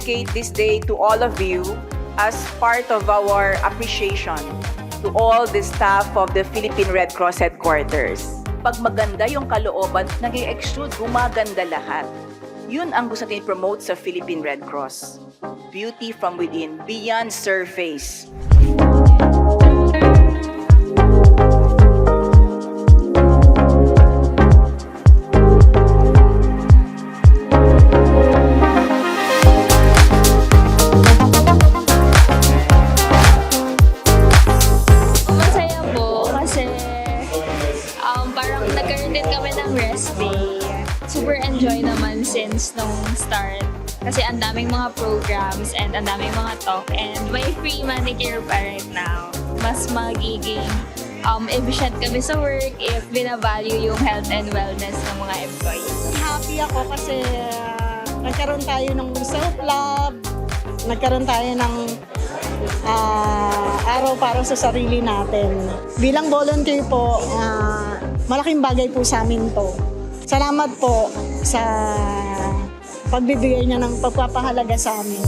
dedicate this day to all of you as part of our appreciation to all the staff of the Philippine Red Cross Headquarters. Pag maganda yung kalooban, nag-i-extrude, gumaganda lahat. Yun ang gusto natin promote sa Philippine Red Cross. Beauty from within, beyond surface. Masaya po kasi parang nagkaroon din kami ng rest day. Super enjoy naman since nung start. Kasi ang daming mga programs and ang daming mga talk. And may free manicure pa right now. Mas magiging efficient kami sa work if binavalue yung health and wellness ng mga employees. Happy ako kasi nagkaroon tayo ng self-love, nagkaroon tayo ng araw para sa sarili natin. Bilang volunteer po, malaking bagay po sa amin to. Salamat po sa pagbibigay niya ng pagpapahalaga sa amin.